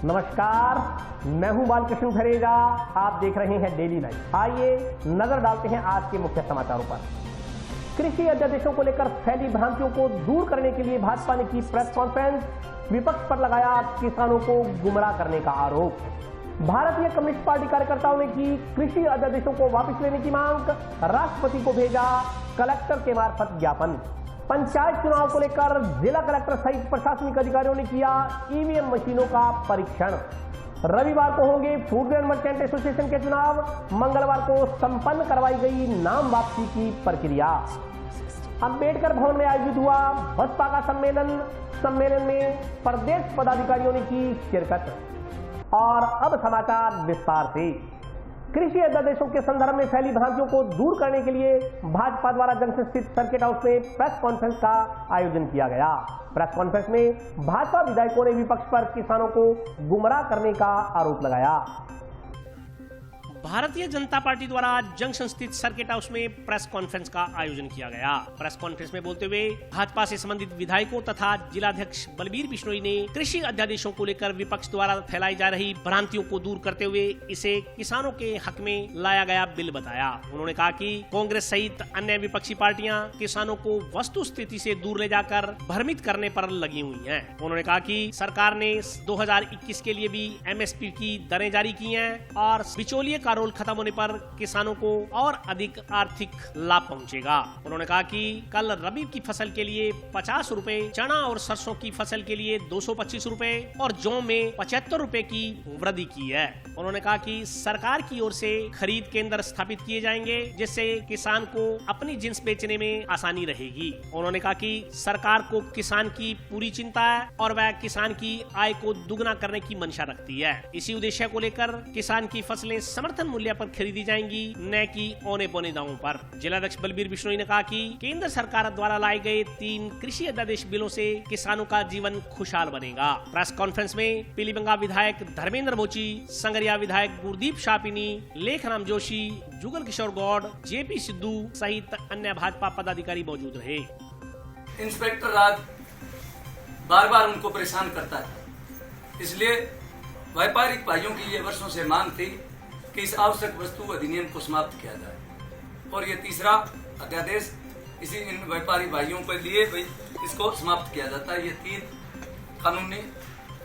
नमस्कार, मैं हूं बालकृष्ण खरेजा। आप देख रहे हैं डेली लाइव। आइए नजर डालते हैं आज के मुख्य समाचारों पर। कृषि अध्यादेशों को लेकर फैली भ्रांतियों को दूर करने के लिए भाजपा ने की प्रेस कॉन्फ्रेंस। विपक्ष पर लगाया किसानों को गुमराह करने का आरोप। भारतीय कम्युनिस्ट पार्टी कार्यकर्ताओं ने की कृषि अध्यादेशों को वापस लेने की मांग। राष्ट्रपति को भेजा कलेक्टर के मार्फत ज्ञापन। पंचायत चुनाव को लेकर जिला कलेक्टर सहित प्रशासनिक अधिकारियों ने किया ईवीएम मशीनों का परीक्षण। रविवार को होंगे फूड ग्रेन मर्चेंट एसोसिएशन के चुनाव। मंगलवार को संपन्न करवाई गई नाम वापसी की प्रक्रिया। अंबेडकर भवन में आयोजित हुआ बसपा का सम्मेलन में प्रदेश पदाधिकारियों ने की शिरकत। और अब समाचार विस्तार से। कृषि अध्यादेशों के संदर्भ में फैली भ्रांतियों को दूर करने के लिए भाजपा द्वारा जंक्शन स्थित सर्किट हाउस में प्रेस कॉन्फ्रेंस का आयोजन किया गया। प्रेस कॉन्फ्रेंस में भाजपा विधायकों ने विपक्ष पर किसानों को गुमराह करने का आरोप लगाया। भारतीय जनता पार्टी द्वारा जंक्शन स्थित सर्किट हाउस में प्रेस कॉन्फ्रेंस का आयोजन किया गया। प्रेस कॉन्फ्रेंस में बोलते हुए भाजपा से संबंधित विधायकों तथा जिलाध्यक्ष बलबीर बिश्नोई ने कृषि अध्यादेशों को लेकर विपक्ष द्वारा फैलाई जा रही भ्रांतियों को दूर करते हुए इसे किसानों के हक में लाया गया बिल बताया। उन्होंने कहा कि कांग्रेस सहित अन्य विपक्षी पार्टियां किसानों को वस्तु स्थिति से दूर ले जाकर भ्रमित करने पर लगी हुई हैं। उन्होंने कहा कि सरकार ने 2021 के लिए भी एमएसपी की दरें जारी की हैं और बिचौलिए का रोल खत्म होने पर किसानों को और अधिक आर्थिक लाभ पहुंचेगा। उन्होंने कहा कि कल रबी की फसल के लिए 50 रुपए, चना और सरसों की फसल के लिए 225 रुपए और जौ में 75 रुपए की वृद्धि की है। उन्होंने कहा कि सरकार की ओर से खरीद केंद्र स्थापित किए जाएंगे जिससे किसान को अपनी जिन्स बेचने में आसानी रहेगी। उन्होंने कहा कि सरकार को किसान की पूरी चिंता है और वह किसान की आय को दुगना करने की मंशा रखती है। इसी उद्देश्य को लेकर किसान की फसलें समर्थन मूल्य पर खरीदी जाएंगी, न कि औने पौने दामों पर। जिलाध्यक्ष बलबीर बिश्नोई ने कहा कि केंद्र सरकार द्वारा लाए गए 3 कृषि अध्यादेश बिलों से किसानों का जीवन खुशहाल बनेगा। प्रेस कॉन्फ्रेंस में पीलीबंगा विधायक धर्मेंद्र बोची, संगरिया विधायक गुरदीप शापिनी, लेखराम जोशी, जुगल किशोर गौड़, जेपी सिद्धू सहित अन्य भाजपा पदाधिकारी मौजूद रहे। इंस्पेक्टर राज बार बार उनको परेशान करता है, इसलिए व्यापारिक भाइयों की ये वर्षों से मांग थी कि इस आवश्यक वस्तु अधिनियम को समाप्त किया जाए और ये तीसरा अध्यादेश इसी इन व्यापारी भाइयों के लिए इसको समाप्त किया जाता है। ये 3 कानूनी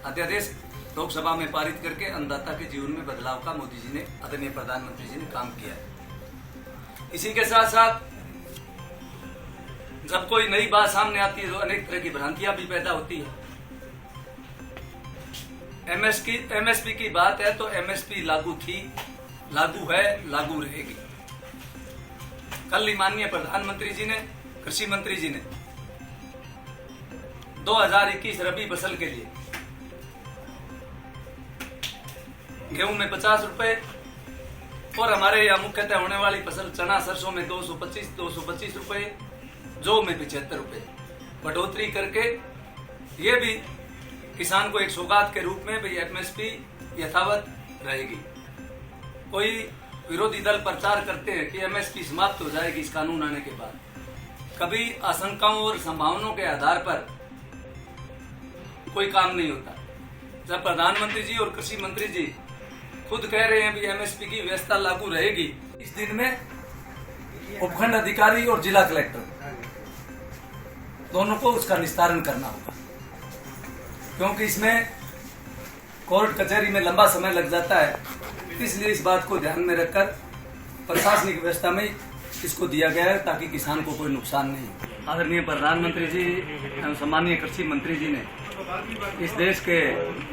अध्यादेश लोकसभा में पारित करके अन्नदाता के जीवन में बदलाव का मोदी जी ने, आदरणीय प्रधानमंत्री जी ने काम किया है। इसी के साथ साथ जब कोई नई बात सामने आती है तो अनेक तरह की भ्रांतियां भी पैदा होती है। एमएसपी की बात है तो एमएसपी लागू थी, लागू है, लागू रहेगी। कल ही माननीय प्रधानमंत्री जी ने, कृषि मंत्री जी ने 2021 रबी फसल के लिए गेहूं में 50 रुपए और हमारे यहाँ मुख्यतः होने वाली फसल चना सरसों में 225 रुपए, जौ में 75 रुपए बढ़ोतरी करके ये भी किसान को एक सौगात के रूप में भाई एमएसपी यथावत रहेगी। कोई विरोधी दल प्रचार करते हैं कि एमएसपी समाप्त हो जाएगी इस कानून आने के बाद। कभी आशंकाओं और संभावनाओं के आधार पर कोई काम नहीं होता। जब प्रधानमंत्री जी और कृषि मंत्री जी खुद कह रहे हैं कि एमएसपी की व्यवस्था लागू रहेगी, इस दिन में उपखंड अधिकारी और जिला कलेक्टर दोनों को उसका निस्तारण करना होगा, क्योंकि इसमें कोर्ट कचहरी में लंबा समय लग जाता है। इसलिए इस बात को ध्यान में रखकर प्रशासनिक व्यवस्था में इसको दिया गया है ताकि किसान को कोई नुकसान नहीं हो। आदरणीय प्रधानमंत्री जी एवं सम्मानीय कृषि मंत्री जी ने इस देश के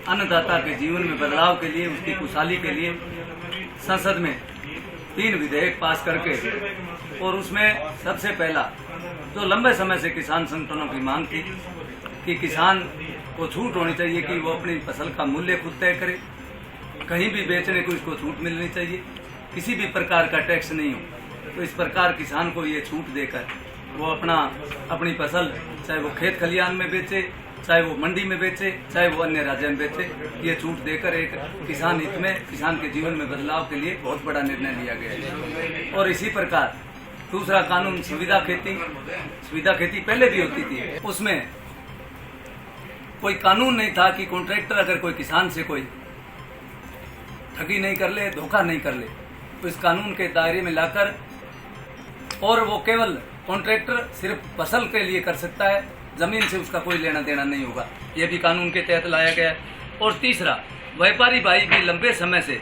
अन्नदाता के जीवन में बदलाव के लिए, उसकी खुशहाली के लिए संसद में 3 विधेयक पास करके, और उसमें सबसे पहला जो लंबे समय से किसान संगठनों की मांग थी कि किसान को छूट होनी चाहिए कि वो अपनी फसल का मूल्य खुद तय करे, कहीं भी बेचने को इसको छूट मिलनी चाहिए, किसी भी प्रकार का टैक्स नहीं हो। तो इस प्रकार किसान को ये छूट देकर वो अपनी फसल चाहे वो खेत खलिहान में बेचे, चाहे वो मंडी में बेचे, चाहे वो अन्य राज्य में बेचे, ये छूट देकर एक किसान हित में, किसान के जीवन में बदलाव के लिए बहुत बड़ा निर्णय लिया गया है। और इसी प्रकार दूसरा कानून सुविधा खेती पहले भी होती थी, उसमें कोई कानून नहीं था कि कॉन्ट्रैक्टर अगर कोई किसान से कोई ठगी नहीं कर ले, धोखा नहीं कर ले, तो इस कानून के दायरे में लाकर, और वो केवल कॉन्ट्रैक्टर सिर्फ फसल के लिए कर सकता है, जमीन से उसका कोई लेना देना नहीं होगा, ये भी कानून के तहत लाया गया है। और तीसरा, व्यापारी भाई भी लंबे समय से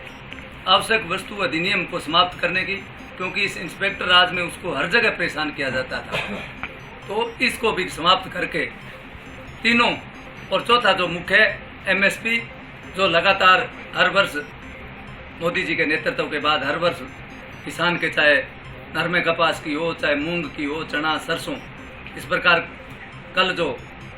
आवश्यक वस्तु अधिनियम को समाप्त करने की, क्योंकि इस इंस्पेक्टर राज में उसको हर जगह परेशान किया जाता था, तो इसको भी समाप्त करके तीनों, और चौथा जो मुख्य है MSP, जो लगातार हर वर्ष मोदी जी के नेतृत्व के बाद हर वर्ष किसान के, चाहे नरमे कपास की हो, चाहे मूंग की हो, चना, सरसों, इस प्रकार कल जो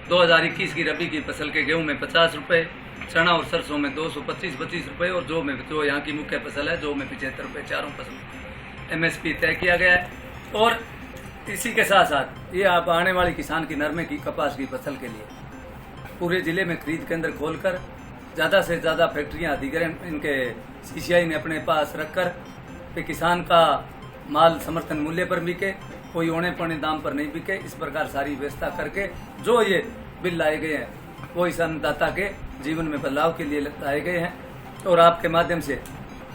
2021 की रबी की फसल के गेहूं में 50 रुपये, चना और सरसों में 225 रुपये, और जो यहाँ की मुख्य फसल है जो में 75 रुपये, चारों फसल MSP तय किया गया है। और इसी के साथ साथ ये आप आने वाली किसान की नरमे की, कपास की फसल के लिए पूरे जिले में खरीद केंद्र खोलकर ज़्यादा से ज़्यादा फैक्ट्रियाँ अधिग्रहण इनके CCI ने अपने पास रखकर कि किसान का माल समर्थन मूल्य पर बिके, कोई औने पौने दाम पर नहीं बिके, इस प्रकार सारी व्यवस्था करके जो ये बिल लाए गए हैं वो इस अन्नदाता के जीवन में बदलाव के लिए लाए गए हैं। और आपके माध्यम से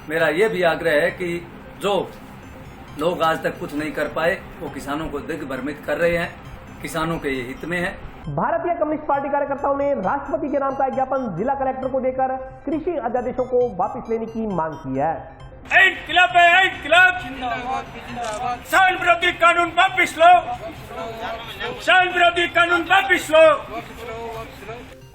मेरा ये भी आग्रह है कि जो लोग आज तक कुछ नहीं कर पाए वो किसानों को दिग्भ्रमित कर रहे हैं, किसानों के ये हित में है। भारतीय कम्युनिस्ट पार्टी कार्यकर्ताओं ने राष्ट्रपति के नाम का ज्ञापन जिला कलेक्टर को देकर कृषि अध्यादेशों को वापस लेने की मांग की है। इनकलाब है, इनकलाब जिंदाबाद। किसान विरोधी कानून वापस लो, किसान विरोधी कानून वापस लो।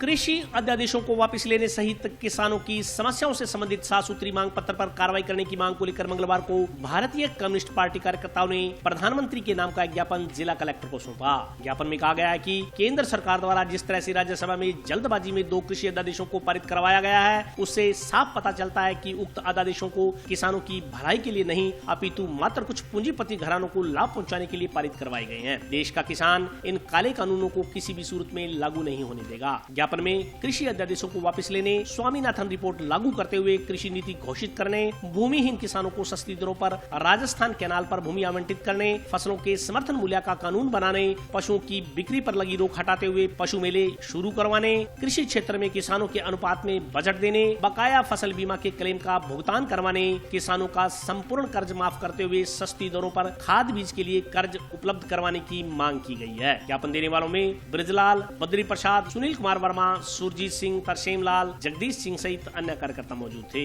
कृषि अध्यादेशों को वापस लेने सहित किसानों की समस्याओं से संबंधित 7 सूत्री मांग पत्र पर कार्रवाई करने की मांग को लेकर मंगलवार को भारतीय कम्युनिस्ट पार्टी कार्यकर्ताओं ने प्रधानमंत्री के नाम का ज्ञापन जिला कलेक्टर को सौंपा। ज्ञापन में कहा गया है कि केंद्र सरकार द्वारा जिस तरह से राज्यसभा में जल्दबाजी में 2 कृषि अध्यादेशों को पारित करवाया गया है, उससे साफ पता चलता है कि उक्त अध्यादेशों को किसानों की भलाई के लिए नहीं अपितु मात्र कुछ पूंजीपति घरानों को लाभ पहुँचाने के लिए पारित करवाए गए हैं। देश का किसान इन काले कानूनों को किसी भी सूरत में लागू नहीं होने देगा। ज्ञापन में कृषि अध्यादेशों को वापस लेने, स्वामीनाथन रिपोर्ट लागू करते हुए कृषि नीति घोषित करने, भूमिहीन किसानों को सस्ती दरों पर राजस्थान कैनाल पर भूमि आवंटित करने, फसलों के समर्थन मूल्य का कानून बनाने, पशुओं की बिक्री पर लगी रोक हटाते हुए पशु मेले शुरू करवाने, कृषि क्षेत्र में किसानों के अनुपात में बजट देने, बकाया फसल बीमा के क्लेम का भुगतान करवाने, किसानों का संपूर्ण कर्ज माफ करते हुए सस्ती दरों पर खाद बीज के लिए कर्ज उपलब्ध करवाने की मांग की गई है। ज्ञापन देने वालों में ब्रजलाल, बद्री प्रसाद, सुनील कुमार वर्मा, सुरजीत सिंह, तरसेम लाल, जगदीश सिंह सहित अन्य कार्यकर्ता मौजूद थे।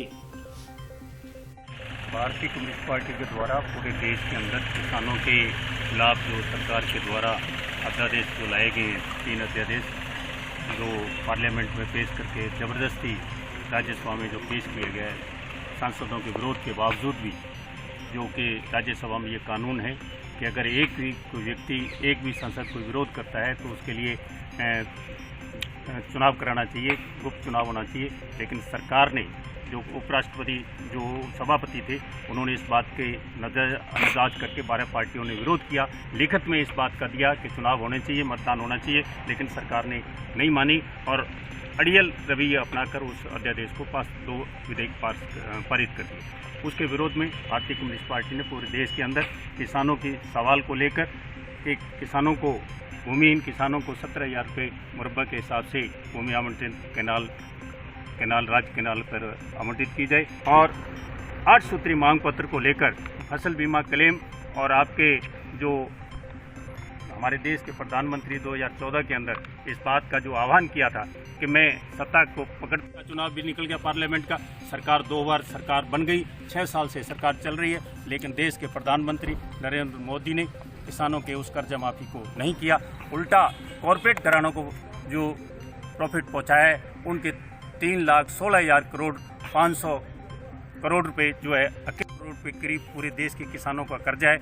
भारतीय कम्युनिस्ट पार्टी के द्वारा पूरे देश के अंदर किसानों के खिलाफ जो सरकार के द्वारा अध्यादेश जो लाए गए हैं, 3 अध्यादेश जो पार्लियामेंट में पेश करके जबरदस्ती राज्यसभा में जो पेश किए गए सांसदों के विरोध के बावजूद भी, जो कि राज्यसभा में ये कानून है कि अगर एक भी कोई व्यक्ति, एक भी सांसद कोई विरोध करता है तो उसके लिए चुनाव कराना चाहिए, गुप्त चुनाव होना चाहिए। लेकिन सरकार ने, जो उपराष्ट्रपति जो सभापति थे, उन्होंने इस बात के नजरअंदाज करके 12 पार्टियों ने विरोध किया, लिखित में इस बात का दिया कि चुनाव होने चाहिए, मतदान होना चाहिए, लेकिन सरकार ने नहीं मानी और अड़ियल रवैया अपनाकर उस अध्यादेश को 2 विधेयक पारित कर दिए। उसके विरोध में भारतीय कम्युनिस्ट पार्टी ने पूरे देश के अंदर किसानों के सवाल को लेकर, एक किसानों को, भूमिहीन किसानों को 17,000 रुपये मुरब्बा के हिसाब से भूमि आवंटन राज कैनाल पर आवंटित की जाए, और 8 सूत्री मांग पत्र को लेकर फसल बीमा क्लेम, और आपके जो हमारे देश के प्रधानमंत्री 2014 के अंदर इस बात का जो आह्वान किया था कि मैं सत्ता को पकड़, चुनाव भी निकल गया पार्लियामेंट का, सरकार 2 बार सरकार बन गई, 6 साल से सरकार चल रही है, लेकिन देश के प्रधानमंत्री नरेंद्र मोदी ने किसानों के उस कर्जा माफी को नहीं किया, उल्टा कॉरपोरेट घरानों को जो प्रॉफिट पहुंचाया है, उनके 3,16,000 करोड़ 500 करोड़ रुपए जो है, 21 करोड़ रुपए करीब पूरे देश के किसानों का कर्जा है,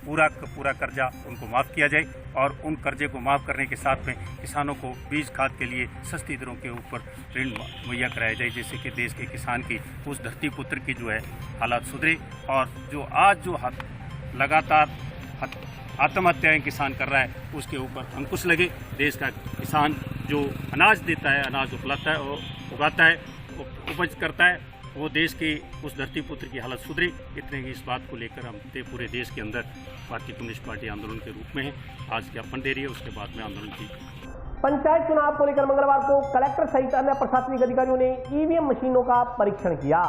पूरा का पूरा कर्जा उनको माफ़ किया जाए, और उन कर्जे को माफ़ करने के साथ में किसानों को बीज खाद के लिए सस्ती दरों के ऊपर ऋण मुहैया कराया जाए, जिससे कि देश के किसान की, उस धरती पुत्र की जो है हालात सुधरे, और जो आज जो लगातार आत्महत्याएं किसान कर रहा है उसके ऊपर अंकुश लगे। देश का किसान जो अनाज देता है, अनाज उगाता है, उपज करता है, वो देश के उस धरती पुत्र की हालत सुधरे, इतने ही इस बात को लेकर हम पूरे देश के अंदर भारतीय कम्युनिस्ट पार्टी आंदोलन के रूप में है, आज ज्ञापन दे रही है, उसके बाद में आंदोलन की पंचायत चुनाव को लेकर मंगलवार को कलेक्टर सहित अन्य प्रशासनिक अधिकारियों ने ईवीएम मशीनों का परीक्षण किया।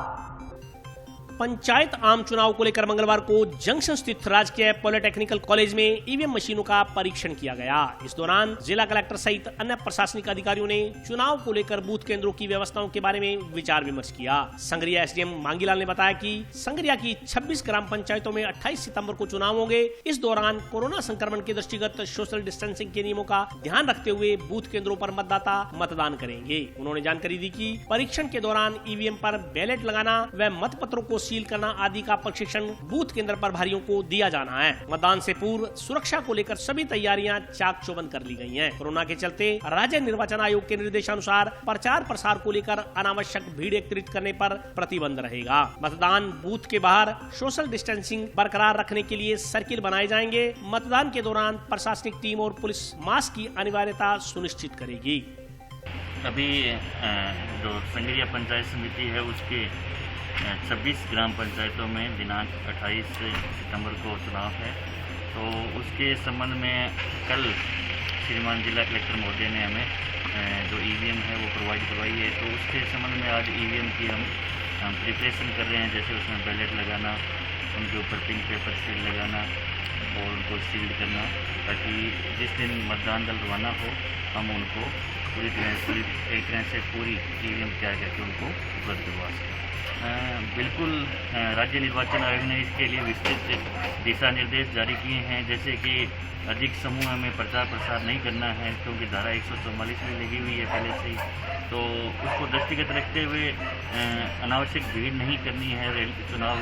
पंचायत आम चुनाव को लेकर मंगलवार को जंक्शन स्थित राजकीय पॉलिटेक्निकल कॉलेज में ईवीएम मशीनों का परीक्षण किया गया। इस दौरान जिला कलेक्टर सहित अन्य प्रशासनिक अधिकारियों ने चुनाव को लेकर बूथ केंद्रों की व्यवस्थाओं के बारे में विचार विमर्श किया। संगरिया एसडीएम मांगीलाल ने बताया कि संगरिया की 26 ग्राम पंचायतों में 28 सितंबर को चुनाव होंगे। इस दौरान कोरोना संक्रमण के दृष्टिगत सोशल डिस्टेंसिंग के नियमों का ध्यान रखते हुए बूथ केंद्रों पर मतदाता मतदान करेंगे। उन्होंने जानकारी दी कि परीक्षण के दौरान ईवीएम पर बैलेट लगाना व मतपत्रों को सील करना आदि का प्रशिक्षण बूथ केंद्र प्रभारियों को दिया जाना है। मतदान से पूर्व सुरक्षा को लेकर सभी तैयारियां चाक चौबंद कर ली गई हैं। कोरोना के चलते राज्य निर्वाचन आयोग के निर्देशानुसार प्रचार प्रसार को लेकर अनावश्यक भीड़ एकत्रित करने पर प्रतिबंध रहेगा। मतदान बूथ के बाहर सोशल डिस्टेंसिंग बरकरार रखने के लिए सर्किल बनाए जाएंगे। मतदान के दौरान प्रशासनिक टीम और पुलिस मास्क की अनिवार्यता सुनिश्चित करेगी। अभी जो संगरिया पंचायत समिति है उसके 26 ग्राम पंचायतों में दिनांक 28 सितंबर को चुनाव है, तो उसके संबंध में कल श्रीमान जिला कलेक्टर महोदय ने हमें जो ईवीएम है वो प्रोवाइड करवाई है। तो उसके संबंध में आज ईवीएम की हम प्रिपरेशन कर रहे हैं, जैसे उसमें बैलेट लगाना, उनके ऊपर पिंक पेपर सील लगाना और उनको सील्ड करना, ताकि जिस दिन मतदान दल रवाना हो हम उनको पूरी तरह से पूरी ईवीएम तैयार करके उनको उपलब्ध करवा सकें। बिल्कुल राज्य निर्वाचन आयोग ने इसके लिए विस्तृत दिशा निर्देश जारी किए हैं, जैसे कि अधिक समूह में प्रचार प्रसार नहीं करना है, क्योंकि धारा 144 में लगी हुई है पहले से ही, तो उसको दृष्टिगत रखते हुए अनावश्यक भीड़ नहीं करनी है। चुनाव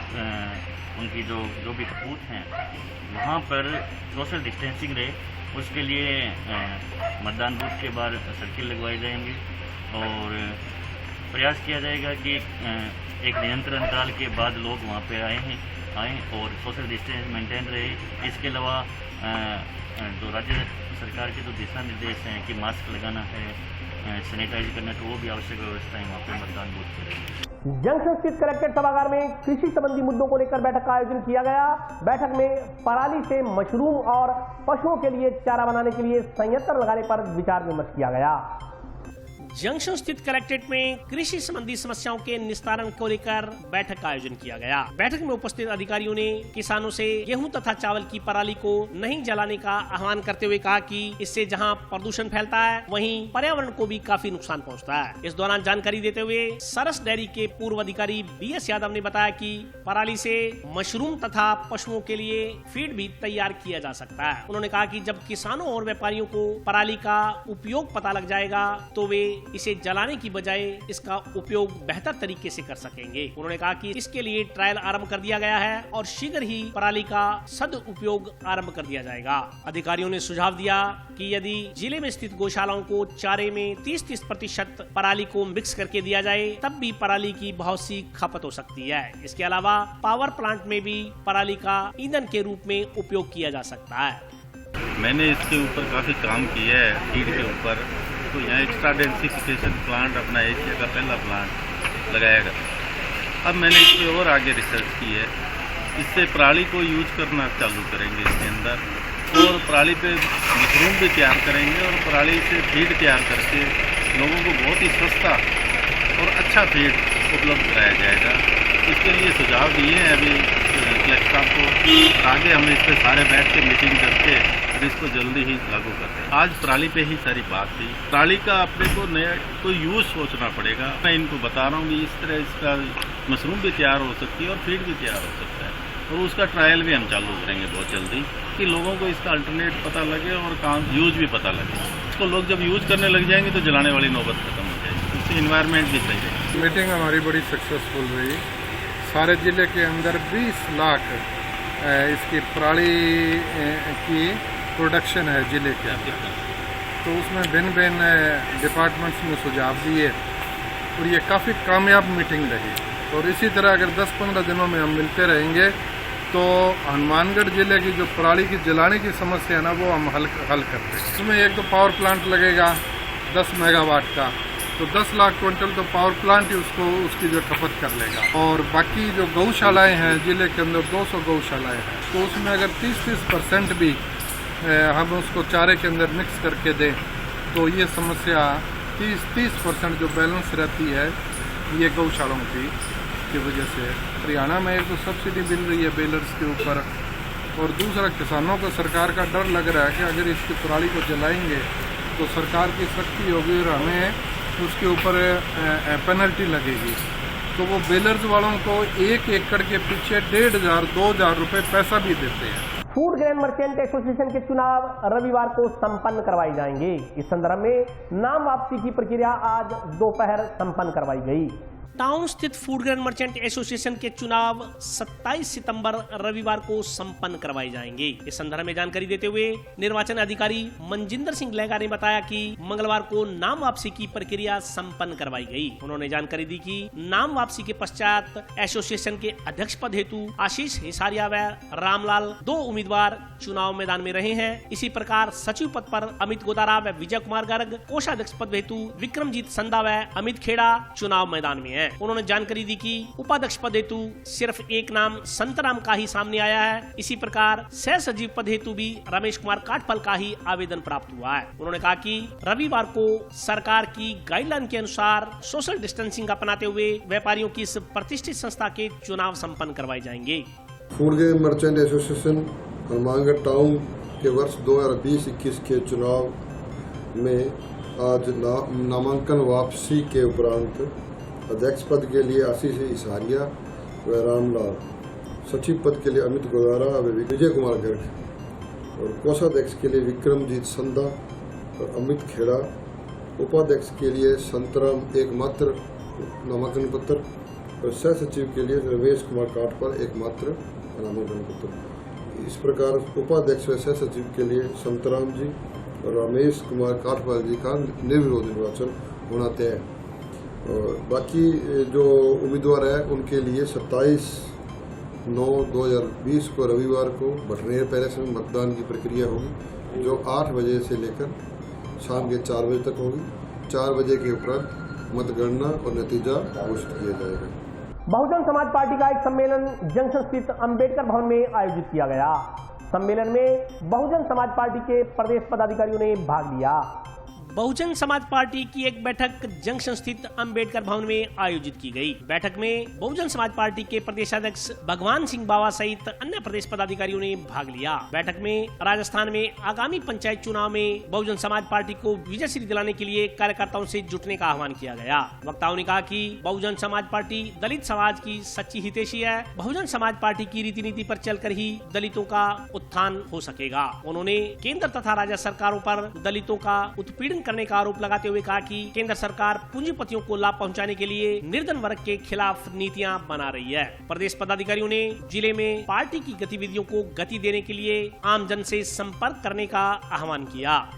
उनकी जो भी बूथ हैं वहाँ पर सोशल डिस्टेंसिंग रहे, उसके लिए मतदान बूथ के बाहर सर्किल लगवाए जाएंगे और प्रयास किया जाएगा कि एक निरंतर अंतराल के बाद लोग वहाँ पे आएँ और सोशल डिस्टेंस मेंटेन रहे। इसके अलावा जो राज्य सरकार के जो दिशा निर्देश हैं कि मास्क लगाना है, सैनिटाइज करना, तो वो भी आवश्यक व्यवस्थाएं वहाँ पे मतदान बूथ करेंगे। जंक्शन स्थित कलेक्ट्रेट सभागार में कृषि संबंधी मुद्दों को लेकर बैठक का आयोजन किया गया। बैठक में पराली से मशरूम और पशुओं के लिए चारा बनाने के लिए संयंत्र लगाने पर विचार विमर्श किया गया। जंक्शन स्थित कलेक्ट्रेट में कृषि संबंधी समस्याओं के निस्तारण को लेकर बैठक का आयोजन किया गया। बैठक में उपस्थित अधिकारियों ने किसानों से गेहूं तथा चावल की पराली को नहीं जलाने का आह्वान करते हुए कहा कि इससे जहां प्रदूषण फैलता है वहीं पर्यावरण को भी काफी नुकसान पहुंचता है। इस दौरान जानकारी देते हुए सरस डेयरी के पूर्व अधिकारी BS यादव ने बताया कि पराली से मशरूम तथा पशुओं के लिए फीड भी तैयार किया जा सकता है। उन्होंने कहा कि जब किसानों और व्यापारियों को पराली का उपयोग पता लग जाएगा तो वे इसे जलाने की बजाय इसका उपयोग बेहतर तरीके से कर सकेंगे। उन्होंने कहा कि इसके लिए ट्रायल आरंभ कर दिया गया है और शीघ्र ही पराली का सदुपयोग आरंभ कर दिया जाएगा। अधिकारियों ने सुझाव दिया कि यदि जिले में स्थित गौशालाओं को चारे में 30% पराली को मिक्स करके दिया जाए तब भी पराली की बहुत सी खपत हो सकती है। इसके अलावा पावर प्लांट में भी पराली का ईंधन के रूप में उपयोग किया जा सकता है। मैंने इसके ऊपर काफी काम किया है फीड के ऊपर, तो यहाँ एक्स्ट्रा डेंसिफिकेशन प्लांट अपना एशिया का पहला प्लांट लगाया गया। अब मैंने इस पर और आगे रिसर्च की है, इससे पराली को यूज करना चालू करेंगे इसके अंदर और पराली पे मशरूम भी तैयार करेंगे और पराली से फीड तैयार करके लोगों को बहुत ही सस्ता और अच्छा फीड उपलब्ध कराया जाएगा। इसके लिए सुझाव दिए हैं अभी कलेक्टर साहब को, आगे हम इस पर सारे बैठ के मीटिंग करके और इसको जल्दी ही लागू करते हैं। आज पराली पे ही सारी बात थी। पराली का अपने को नया कोई यूज सोचना पड़ेगा। मैं इनको बता रहा हूँ कि इस तरह इसका मशरूम भी तैयार हो सकती है और फीड भी तैयार हो सकता है और उसका ट्रायल भी हम चालू करेंगे बहुत जल्दी कि लोगों को इसका अल्टरनेट पता लगे और काम यूज भी पता लगे। इसको लोग जब यूज करने लग जाएंगे तो जलाने वाली नौबत खत्म हो जाएगी, इससे इन्वायरमेंट भी सही रहेगी। मीटिंग हमारी बड़ी सक्सेसफुल रही। सारे ज़िले के अंदर 20 लाख इसकी पराली की प्रोडक्शन है ज़िले के अंदर, तो उसमें भिन्न भिन्न डिपार्टमेंट्स में सुझाव दिए और ये काफ़ी कामयाब मीटिंग रही। और इसी तरह अगर 10-15 दिनों में हम मिलते रहेंगे तो हनुमानगढ़ ज़िले की जो पराली की जलाने की समस्या है ना वो हम हल करते हैं। उसमें एक तो पावर प्लांट लगेगा 10 मेगावाट का, तो 10 लाख क्विंटल तो पावर प्लांट ही उसकी जो खपत कर लेगा। और बाकी जो गौशालाएं हैं ज़िले के अंदर 200 गौशालाएं हैं, तो उसमें अगर 30% भी हम उसको चारे के अंदर मिक्स करके दें तो ये समस्या 30% जो बैलेंस रहती है ये गौशालाओं की वजह से। हरियाणा में एक तो सब्सिडी मिल रही है बेलर्स के ऊपर, और दूसरा किसानों को सरकार का डर लग रहा है कि अगर इसकी पराली को जलाएंगे तो सरकार की सख्ती होगी और हमें उसके ऊपर पेनल्टी लगेगी। तो वो बेलर्स वालों को 1 एकड़ के पीछे 1,500-2,000 रुपये पैसा भी देते हैं। फूड ग्रेन मर्चेंट एसोसिएशन के चुनाव रविवार को संपन्न करवाए जाएंगे। इस संदर्भ में नाम वापसी की प्रक्रिया आज दोपहर संपन्न करवाई गई। टाउन स्थित फूड ग्रेन मर्चेंट एसोसिएशन के चुनाव 27 सितंबर रविवार को संपन्न करवाए जाएंगे। इस संदर्भ में जानकारी देते हुए निर्वाचन अधिकारी मनजिंदर सिंह लहगा ने बताया कि मंगलवार को नाम वापसी की प्रक्रिया संपन्न करवाई गई। उन्होंने जानकारी दी कि नाम वापसी के पश्चात एसोसिएशन के अध्यक्ष पद हेतु आशीष हिसारिया व रामलाल 2 उम्मीदवार चुनाव मैदान में रहे हैं। इसी प्रकार सचिव पद पर अमित गोदारा व विजय कुमार गर्ग, कोषाध्यक्ष पद हेतु विक्रमजीत संधा व अमित खेड़ा चुनाव मैदान में है। उन्होंने जानकारी दी कि उपाध्यक्ष पद हेतु सिर्फ एक नाम संतराम का ही सामने आया है। इसी प्रकार सह सचिव पद हेतु भी रमेश कुमार काटफल का ही आवेदन प्राप्त हुआ है। उन्होंने कहा कि रविवार को सरकार की गाइडलाइन के अनुसार सोशल डिस्टेंसिंग अपनाते हुए व्यापारियों की इस प्रतिष्ठित संस्था के चुनाव संपन्न करवाए जाएंगे। Food grain merchant association Hanumangarh town के वर्ष 2020-21 के चुनाव में आज नामांकन वापसी के उपरांत अध्यक्ष पद के लिए आशीष हिसारिया व रामलाल, सचिव पद के लिए अमित गोदारा व विजय कुमार गर्ग और कोषाध्यक्ष के लिए विक्रमजीत संधा और अमित खेड़ा, उपाध्यक्ष के लिए संतराम एकमात्र नामांकन पत्र और सह सचिव के लिए रमेश कुमार काटपाल एकमात्र नामांकन पत्र। इस प्रकार उपाध्यक्ष व सह सचिव के लिए संतराम जी और रमेश कुमार काटपाल जी का निर्विरोध निर्वाचन होना तय है। और बाकी जो उम्मीदवार है उनके लिए 27/9/2020 को रविवार को भटनेर पैलेस में मतदान की प्रक्रिया होगी, जो 8 बजे से लेकर शाम के 4 बजे तक होगी। 4 बजे के उपरांत मतगणना और नतीजा घोषित किया जाएगा। बहुजन समाज पार्टी का एक सम्मेलन जंक्शन स्थित अंबेडकर भवन में आयोजित किया गया। सम्मेलन में बहुजन समाज पार्टी के प्रदेश पदाधिकारियों ने भाग लिया। बहुजन समाज पार्टी की एक बैठक जंक्शन स्थित अंबेडकर भवन में आयोजित की गई। बैठक में बहुजन समाज पार्टी के प्रदेशाध्यक्ष भगवान सिंह बावा सहित अन्य प्रदेश पदाधिकारियों ने भाग लिया। बैठक में राजस्थान में आगामी पंचायत चुनाव में बहुजन समाज पार्टी को विजय श्री दिलाने के लिए कार्यकर्ताओं से जुटने का आह्वान किया गया। वक्ताओं ने कहा कि बहुजन समाज पार्टी दलित समाज की सच्ची हितैषी है। बहुजन समाज पार्टी की रीति नीति पर चलकर ही दलितों का उत्थान हो सकेगा। उन्होंने केंद्र तथा राज्य सरकारों पर दलितों का उत्पीड़न करने का आरोप लगाते हुए कहा कि केंद्र सरकार पूंजीपतियों को लाभ पहुंचाने के लिए निर्धन वर्ग के खिलाफ नीतियां बना रही है। प्रदेश पदाधिकारियों ने जिले में पार्टी की गतिविधियों को गति देने के लिए आमजन से संपर्क करने का आह्वान किया।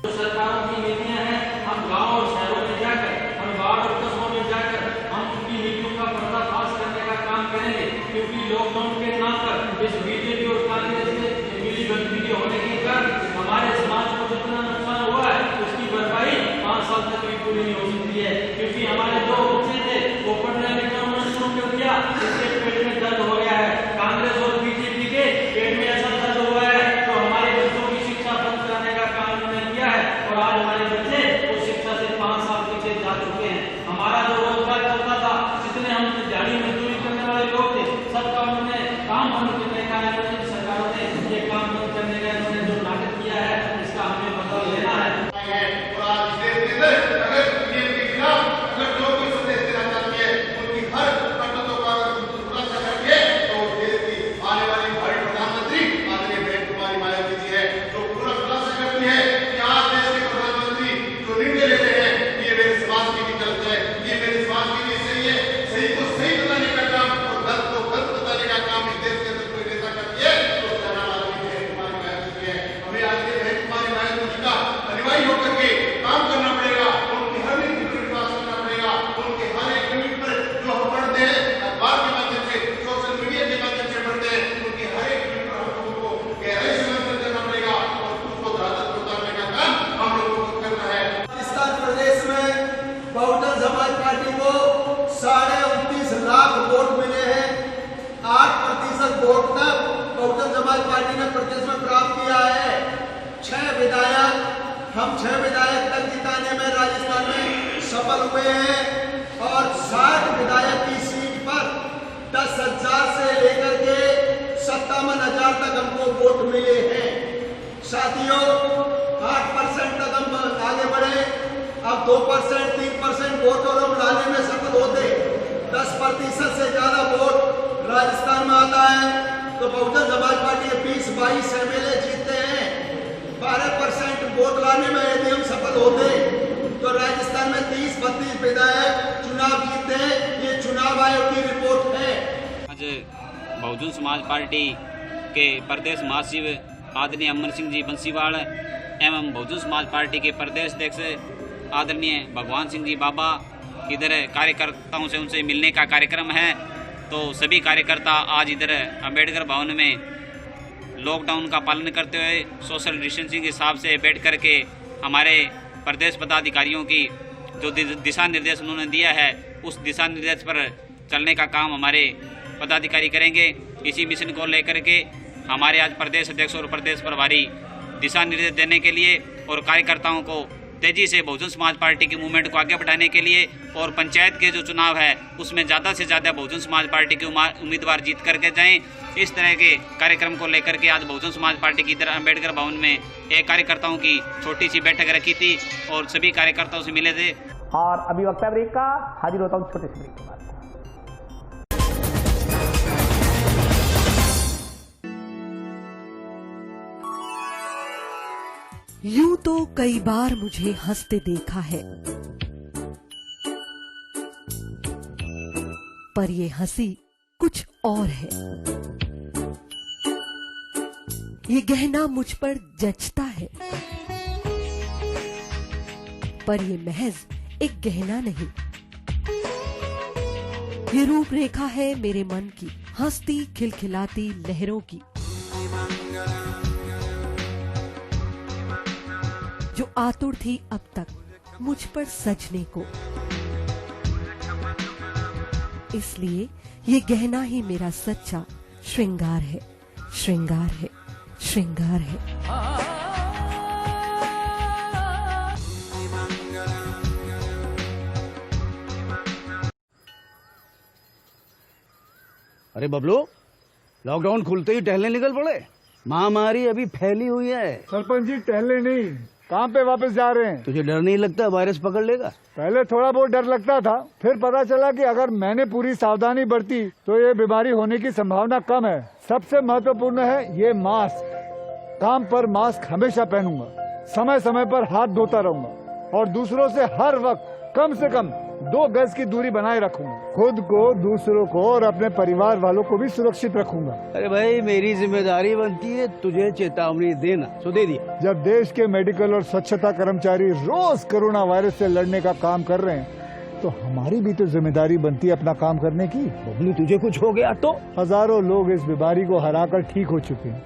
सरकारों की नीतियां हैं, हम गाँव और शहरों में जाकर, हम वार्ड और कस्बों में जाकर हम उनकी नीतियों का पर्दाफाश करने का काम करेंगे, क्योंकि लॉकडाउन के नाम पर इस बीजेपी और कांग्रेस से मिली गतिविधि होने के कारण हमारे समाज को जितना नुकसान हुआ है उसकी भरपाई 5 साल तक भी पूरी नहीं हो सकती है। क्योंकि हमारे 2 बच्चे थे वो पढ़ने में काम शुरू कर दिया, इसके पेट में दर्द हो गया है। कांग्रेस और बीजेपी के पेट में ऐसा दर्द हुआ है तो हमारे बच्चों की शिक्षा बंद कराने का काम उन्होंने किया है और आज हमारे बच्चे उस शिक्षा से 5 साल पीछे जा चुके हैं। हमारा जो रोजगार चलता था, जितने हम दिहाड़ी मजदूरी करने वाले लोग थे, सबका उन्होंने काम बंद करने का सरकारों ने ये काम बंद करने का इन्होंने जो नाटक किया है, इसका हमें बदला लेना है। बहुजन समाज पार्टी को 29.5 लाख वोट मिले हैं। 8% वोट तक बहुजन समाज पार्टी ने प्रदेश में प्राप्त किया है। 6 विधायक, हम 6 विधायक सफल हुए हैं और 60 विधायक की सीट पर 10,000 से लेकर के 57,000 तक हमको वोट मिले हैं। साथियों, 8% तक हम आगे बढ़े। अब 2%, 3% वोट और हम लाने में सफल होते। 10% से ज्यादा वोट राजस्थान में आता है तो बहुजन समाज पार्टी 20-22 MLA जीतते हैं। 12% वोट लाने में यदि हम सफल होते तो राजस्थान में 30-32 विधायक चुनाव जीतते हैं। ये चुनाव आयोग की रिपोर्ट है। आज बहुजन समाज पार्टी के प्रदेश महासचिव आदरणीय अमर सिंह जी बंसीवाल एवं बहुजन समाज पार्टी के प्रदेश अध्यक्ष आदरणीय भगवान सिंह जी बाबा इधर कार्यकर्ताओं से उनसे मिलने का कार्यक्रम है। तो सभी कार्यकर्ता आज इधर अंबेडकर भवन में लॉकडाउन का पालन करते हुए सोशल डिस्टेंसिंग के हिसाब से बैठ कर के हमारे प्रदेश पदाधिकारियों की जो दिशा निर्देश उन्होंने दिया है उस दिशा निर्देश पर चलने का काम हमारे पदाधिकारी करेंगे। इसी मिशन को लेकर के हमारे आज प्रदेश अध्यक्ष और प्रदेश प्रभारी दिशा निर्देश देने के लिए और कार्यकर्ताओं को तेजी से बहुजन समाज पार्टी की मूवमेंट को आगे बढ़ाने के लिए और पंचायत के जो चुनाव है उसमें ज़्यादा से ज़्यादा बहुजन समाज पार्टी के उम्मीदवार जीत करके जाएं। इस तरह के कार्यक्रम को लेकर के आज बहुजन समाज पार्टी की तरह अंबेडकर भवन में एक कार्यकर्ताओं की छोटी सी बैठक रखी थी और सभी कार्यकर्ताओं से मिले थे। और अभी वक्त है ब्रेक का, हाजिर होता हूँ छोटे से ब्रेक के बाद। यूं तो कई बार मुझे हंसते देखा है, पर ये हंसी कुछ और है। ये गहना मुझ पर जचता है, पर ये महज एक गहना नहीं। ये रूपरेखा है मेरे मन की, हंसती खिलखिलाती लहरों की, जो आतुर थी अब तक मुझ पर सजने को। इसलिए ये गहना ही मेरा सच्चा श्रृंगार है, श्रृंगार है, श्रृंगार है। अरे बबलू, लॉकडाउन खुलते ही टहलने निकल पड़े। महामारी अभी फैली हुई है। सरपंच जी, टहलने नहीं, काम पे वापस जा रहे हैं। तुझे डर नहीं लगता वायरस पकड़ लेगा? पहले थोड़ा बहुत डर लगता था, फिर पता चला कि अगर मैंने पूरी सावधानी बरती तो ये बीमारी होने की संभावना कम है। सबसे महत्वपूर्ण है ये मास्क। काम पर मास्क हमेशा पहनूंगा, समय समय पर हाथ धोता रहूंगा और दूसरों से हर वक्त कम से कम 2 गज की दूरी बनाए रखूंगा। खुद को, दूसरों को और अपने परिवार वालों को भी सुरक्षित रखूंगा। अरे भाई, मेरी जिम्मेदारी बनती है तुझे चेतावनी देना, सो दे दिया। जब देश के मेडिकल और स्वच्छता कर्मचारी रोज कोरोना वायरस से लड़ने का काम कर रहे हैं तो हमारी भी तो जिम्मेदारी बनती है अपना काम करने की। बबलू, तुझे कुछ हो गया तो? हजारों लोग इस बीमारी को हराकर ठीक हो चुके हैं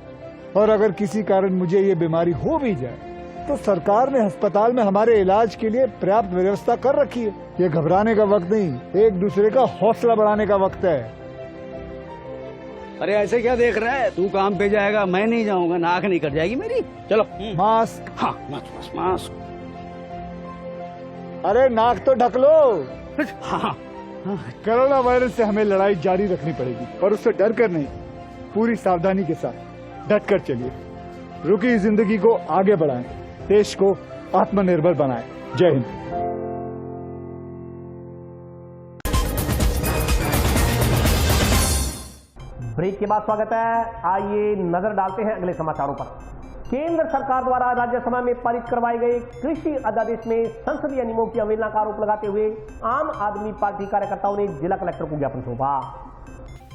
और अगर किसी कारण मुझे ये बीमारी हो भी जाए तो सरकार ने अस्पताल में हमारे इलाज के लिए पर्याप्त व्यवस्था कर रखी है। ये घबराने का वक्त नहीं, एक दूसरे का हौसला बढ़ाने का वक्त है। अरे ऐसे क्या देख रहा है? तू काम पे जाएगा, मैं नहीं जाऊंगा, नाक नहीं कट जाएगी मेरी। चलो मास्क। हाँ, मास्क। अरे नाक तो ढक लो। हाँ। कोरोना वायरस से हमें लड़ाई जारी रखनी पड़ेगी, पर उससे डर कर नहीं, पूरी सावधानी के साथ डट कर चलिए। रुकी जिंदगी को आगे बढ़ाएं, देश को आत्मनिर्भर बनाएं। जय हिंद। ब्रेक के बाद स्वागत है। आइए नजर डालते हैं अगले समाचारों पर। केंद्र सरकार द्वारा राज्यसभा में पारित करवाए गए कृषि अध्यादेश में संसदीय नियमों की अवहेलना का आरोप लगाते हुए आम आदमी पार्टी कार्यकर्ताओं ने जिला कलेक्टर को ज्ञापन सौंपा।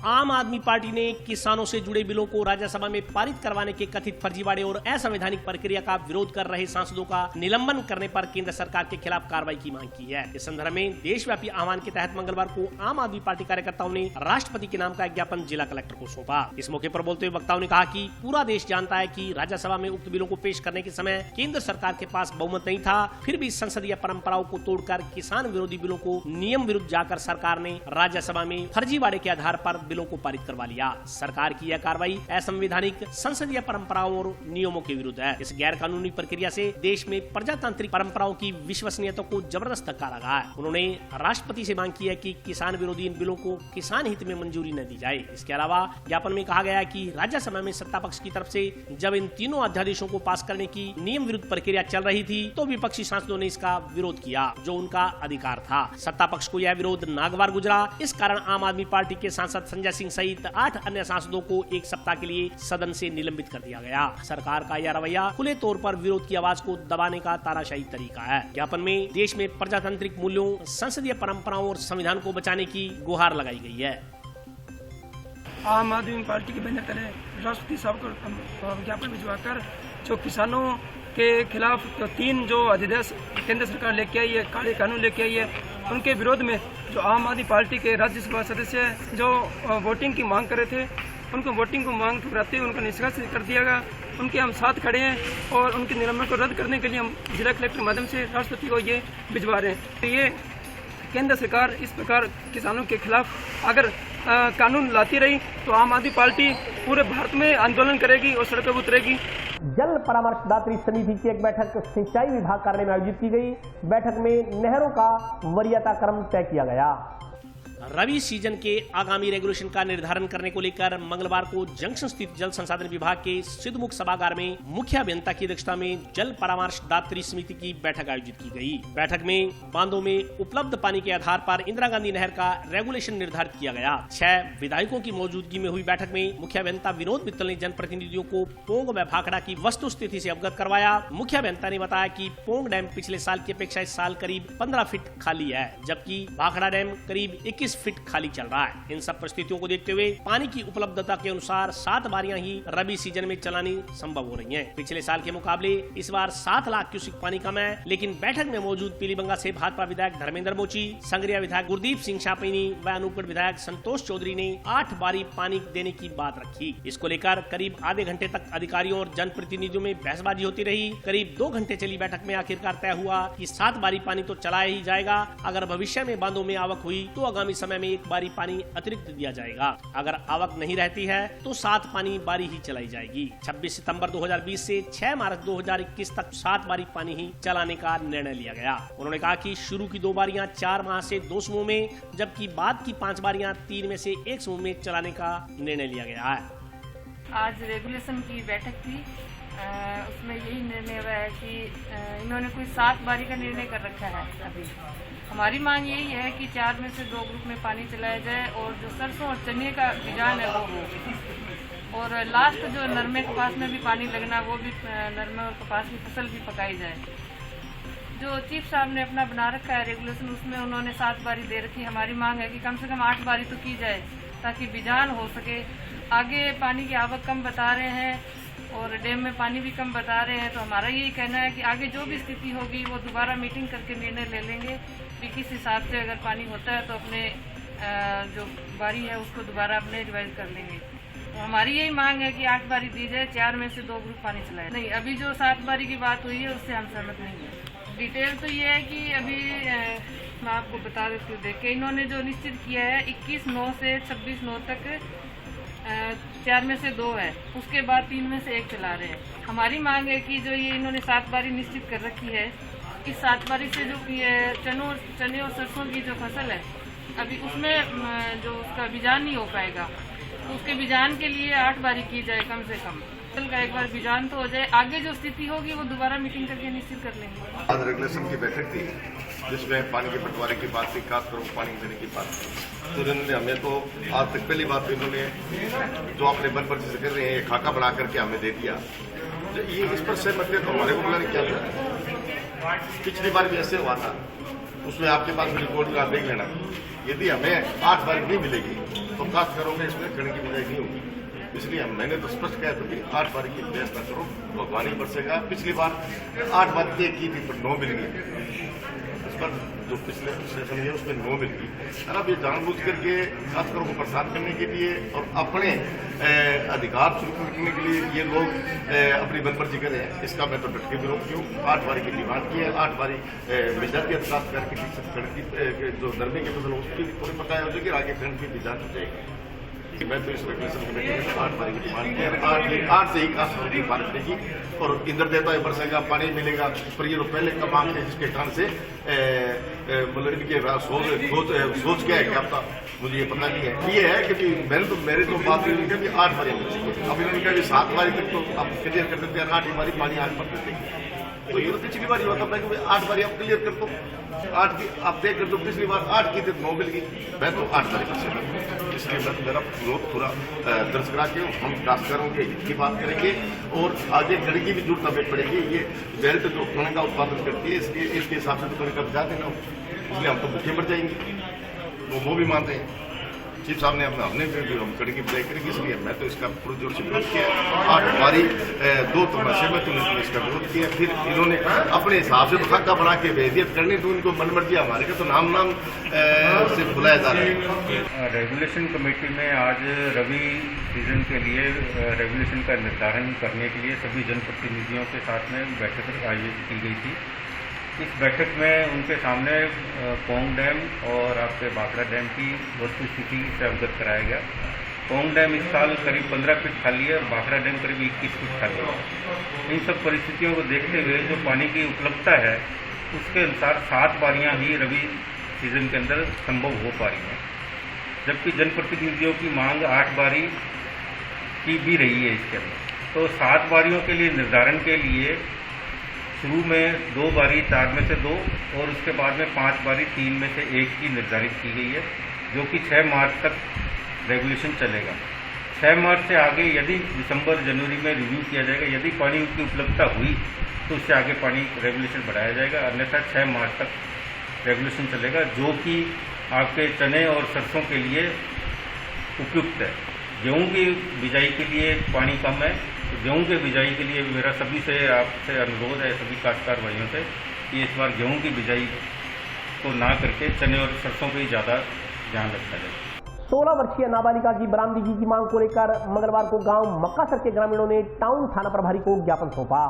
आम आदमी पार्टी ने किसानों से जुड़े बिलों को राज्यसभा में पारित करवाने के कथित फर्जीवाड़े और असंवैधानिक प्रक्रिया का विरोध कर रहे सांसदों का निलंबन करने पर केंद्र सरकार के खिलाफ कार्रवाई की मांग की है। इस संदर्भ में देशव्यापी आह्वान के तहत मंगलवार को आम आदमी पार्टी कार्यकर्ताओं ने राष्ट्रपति के नाम का एक ज्ञापन जिला कलेक्टर को सौंपा। इस मौके पर बोलते हुए वक्ताओं ने कहा कि पूरा देश जानता है कि राज्यसभा में उक्त बिलों को पेश करने के समय केंद्र सरकार के पास बहुमत नहीं था, फिर भी संसदीय परंपराओं को तोड़कर किसान विरोधी बिलों को नियम विरुद्ध जाकर सरकार ने राज्यसभा में फर्जीवाड़े के आधार पर बिलों को पारित करवा लिया। सरकार की यह कार्रवाई असंवैधानिक संसदीय परंपराओं और नियमों के विरुद्ध है। इस गैर कानूनी प्रक्रिया से देश में प्रजातांत्रिक परंपराओं की विश्वसनीयता को जबरदस्त धक्का लगा है। उन्होंने राष्ट्रपति से मांग की है कि किसान विरोधी इन बिलों को किसान हित में मंजूरी न दी जाए। इसके अलावा ज्ञापन में कहा गया है कि राज्यसभा में सत्ता पक्ष की तरफ से जब इन तीनों अध्यादेशों को पास करने की नियम विरुद्ध प्रक्रिया चल रही थी तो विपक्षी सांसदों ने इसका विरोध किया, जो उनका अधिकार था। सत्ता पक्ष को यह विरोध नागवार गुजरा। इस कारण आम आदमी पार्टी के सांसद संजय सिंह सहित 8 अन्य सांसदों को एक सप्ताह के लिए सदन से निलंबित कर दिया गया। सरकार का यह रवैया खुले तौर पर विरोध की आवाज को दबाने का तानाशाही तरीका है। ज्ञापन में देश में प्रजातांत्रिक मूल्यों, संसदीय परंपराओं और संविधान को बचाने की गुहार लगाई गई है। आम आदमी पार्टी के बैनर तले राष्ट्रपति साहब को ज्ञापन भिजवाकर जो किसानों के खिलाफ जो 3 जो अध्यादेश केंद्र सरकार लेके आई है, काले कानून लेके आई है, उनके विरोध में जो आम आदमी पार्टी के राज्यसभा सदस्य जो वोटिंग की मांग कर रहे थे, उनको वोटिंग को मांग ठुकराते हुए उनका निष्कासित कर दिया गया। उनके हम साथ खड़े हैं और उनके निलंबन को रद्द करने के लिए हम जिला कलेक्टर के माध्यम से राष्ट्रपति को ये भिजवा रहे हैं। तो ये केंद्र सरकार इस प्रकार किसानों के खिलाफ अगर कानून लाती रही तो आम आदमी पार्टी पूरे भारत में आंदोलन करेगी और सड़कों पर उतरेगी। जल परामर्शदात्री समिति की एक बैठक सिंचाई विभाग कार्यालय में आयोजित की गई। बैठक में नहरों का वरीयता क्रम तय किया गया। रबी सीजन के आगामी रेगुलेशन का निर्धारण करने को लेकर मंगलवार को जंक्शन स्थित जल संसाधन विभाग के सिद्धमुख सभागार में मुख्य अभियंता की अध्यक्षता में जल परामर्शदात्री समिति की बैठक आयोजित की गई। बैठक में बांधों में उपलब्ध पानी के आधार पर इंदिरा गांधी नहर का रेगुलेशन निर्धारित किया गया। 6 विधायकों की मौजूदगी में हुई बैठक में मुख्य अभियंता विनोद मित्तल ने जनप्रतिनिधियों को पोंग व भाखड़ा की वस्तु स्थिति से अवगत करवाया। मुख्य अभियंता ने बताया कि पोंग डैम पिछले साल की अपेक्षा इस साल करीब 15 फीट खाली है, जबकि भाखड़ा डैम करीब 21 फीट खाली चल रहा है। इन सब परिस्थितियों को देखते हुए पानी की उपलब्धता के अनुसार 7 बारियां ही रबी सीजन में चलानी संभव हो रही हैं। पिछले साल के मुकाबले इस बार 7 लाख क्यूसेक पानी कम है, लेकिन बैठक में मौजूद पीलीबंगा से भाजपा विधायक धर्मेंद्र मोची, संगरिया विधायक गुरदीप सिंह शापिनी व अनूपगढ़ विधायक संतोष चौधरी ने 8 बारी पानी देने की बात रखी। इसको लेकर करीब आधे घंटे तक अधिकारियों और जनप्रतिनिधियों में बहसबाजी होती रही। करीब 2 घंटे चली बैठक में आखिरकार तय हुआ कि 7 बारी पानी तो चलाया ही जाएगा। अगर भविष्य में बांधों में आवक हुई तो आगामी समय में 1 बारी पानी अतिरिक्त दिया जाएगा। अगर आवक नहीं रहती है तो 7 पानी बारी ही चलाई जाएगी। 26 सितंबर 2020 से 6 मार्च 2021 तक 7 बारी पानी ही चलाने का निर्णय लिया गया। उन्होंने कहा कि शुरू की 2 बारियां 4 माह से 2 समूह में, जबकि बाद की 5 बारियां 3 में से 1 समूह में चलाने का निर्णय लिया गया है। आज रेगुलेशन की बैठक थी, उसमें यही निर्णय हुआ है कि इन्होंने कोई 7 बारी का निर्णय कर रखा है। अभी हमारी मांग यही है कि 4 में से 2 ग्रुप में पानी चलाया जाए और जो सरसों और चने का बीजान है वो हो, और लास्ट जो नरमे कपास में भी पानी लगना वो भी नरमे और कपास की फसल भी पकाई जाए। जो चीफ साहब ने अपना बना रखा है रेगुलेशन, उसमें उन्होंने 7 बारी दे रखी। हमारी मांग है कि कम से कम 8 बारी तो की जाए ताकि बीजान हो सके। आगे पानी की आवक कम बता रहे हैं और डैम में पानी भी कम बता रहे हैं, तो हमारा यही कहना है कि आगे जो भी स्थिति होगी वो दोबारा मीटिंग करके निर्णय ले लेंगे कि किस हिसाब से अगर पानी होता है तो अपने जो बारी है उसको दोबारा अपने रिवाइज कर लेंगे। तो हमारी यही मांग है कि 8 बारी दी जाए, 4 में से 2 ग्रुप पानी चलाए। नहीं, अभी जो 7 बारी की बात हुई है उससे हम सहमत नहीं है। डिटेल तो ये है कि अभी मैं आपको बता देती हूँ। देख के इन्होंने जो निश्चित किया है 21/9 से 26/9 तक 4 में से 2 है, उसके बाद 3 में से 1 चला रहे हैं। हमारी मांग है कि जो ये इन्होंने 7 बारी निश्चित कर रखी है, इस 7 बारी से जो चने और सरसों की जो फसल है अभी उसमें जो उसका बीजान नहीं हो पाएगा, तो उसके बीजान के लिए 8 बारी की जाए कम से कम। फसल का एक बार बीजान तो हो जाए, आगे जो स्थिति होगी वो दोबारा मीटिंग करके निश्चित कर लेंगे। आज रेगुलेशन की बैठक थी जिसमें पानी के बंटवारे की बात थी, खास कर पानी देने की बात थी। तो इन्होंने हमें तो आज तक पहली बात तो इन्होंने जो अपने मन पर से कर रहे हैं खाका बना करके हमें दे दिया। तो ये इस पर सहमत थे तो हमारे को बुलाने क्या था। पिछली बार भी ऐसे हुआ था, उसमें आपके पास रिपोर्ट आप देख लेना। यदि हमें 8 बार नहीं मिलेगी तो खास करोगे इसमें खड़े की बजाय नहीं होगी। इसलिए मैंने तो स्पष्ट कहा था कि 8 बार की व्यवस्था करो, भगवान ही बरसेगा। पिछली बार 8 बार की थी पर 9 मिल गई। इस पर जो पिछले सेशन है उसमें 9 मिल गई। और अब ये जानबूझ करके खासकरों को परेशान करने के लिए और अपने अधिकार शुरू करने के लिए ये लोग अपनी मनमर्जी कर रहे हैं। इसका मैं तो डट के विरोध क्यों 8 बारी की डिमांड की है। 8 बारी मेजॉरिटी प्राप्त करके जो नरमे की फसल उसकी भी थोड़ी पकाया हो जाएगी, आगे खंड की भी जांच हो जाएगी। मैं तो इस रेगुलेशन कमेटी में 8 तारीख की डिमांड की, 8 से 1 की डिमांड करेगी और इंद्र देवता बरसेगा, पानी मिलेगा, पर ये लोग पहले कब मांगते हैं जिसके कारण से मतलब इनके सोच क्या है क्या पता, मुझे ये पता नहीं है। ये है कि मेरे तो बात नहीं कि 8 बारी अब इन्होंने कहा 7 बारी तक तो अब क्लियर कर देते हैं, 8 बारी पानी आज पर देंगे, तो ये पिछली बार हुआ था कि 8 बारी आप क्लियर कर दो, 8 की आप तय कर दो, पिछली बार 8 की थी 9 मिल गई, मैं तो 8 तारीख से, इसलिए मैं मेरा विरोध पूरा दर्ज करा के हम काश्तकारों के हित की बात करेंगे और आगे गड़ी की भी जरूरत हमें पड़ेगी। ये बेल्ट जो खाने का उत्पादन करती है इसलिए इसके हिसाब से तो खाने का बचा देना, इसलिए हम तो भूखे मर जाएंगे, वो भी मानते हैं। चीफ साहब ने हमने हम कड़ी की बजाय करेंगे, इसलिए मैं तो इसका पूरी जोर से विरोध किया। 8 बारी 2 तमाशे में तो इसका विरोध किया, फिर इन्होंने अपने हिसाब से तो खाका बना के भेज दिया, करने तो इनको मन मर्जी, हमारे का तो नाम से बुलाया जा रहा है। रेगुलेशन कमेटी में आज रबी सीजन के लिए रेगुलेशन का निर्धारण करने के लिए सभी जनप्रतिनिधियों के साथ में बैठक आयोजित की गई थी। इस बैठक में उनके सामने पोंग डैम और आपके भाखड़ा डैम की वस्तुस्थिति से अवगत कराया गया। पोंग डैम इस साल करीब 15 फीट खाली है और भाखड़ा डैम करीब 21 फीट खाली है। इन सब परिस्थितियों को देखते हुए जो पानी की उपलब्धता है उसके अनुसार 7 बारियां ही रबी सीजन के अंदर संभव हो पा रही हैं, जबकि जनप्रतिनिधियों की मांग 8 बारी की भी रही है इसके अंदर। तो 7 बारियों के लिए निर्धारण के लिए शुरू में 2 बारी 4 में से 2 और उसके बाद में 5 बारी 3 में से 1 की निर्धारित की गई है, जो कि 6 मार्च तक रेगुलेशन चलेगा। 6 मार्च से आगे यदि दिसंबर जनवरी में रिव्यू किया जाएगा, यदि पानी की उपलब्धता हुई तो उससे आगे पानी रेगुलेशन बढ़ाया जाएगा, अन्यथा 6 मार्च तक रेगुलेशन चलेगा, जो कि आपके चने और सरसों के लिए उपयुक्त है। गेहूँ की बिजाई के लिए पानी कम है, तो गेहूँ के बिजाई के लिए मेरा सभी से आपसे अनुरोध है, सभी काश्तकार भाइयों से, कि इस बार गेहूँ की बिजाई को ना करके चने और सरसों पर ही ज़्यादा ध्यान रखा जाए। 16 वर्षीय नाबालिगा की बरामदगी की मांग को लेकर मंगलवार को गांव मक्कासर के ग्रामीणों ने टाउन थाना प्रभारी को ज्ञापन सौंपा।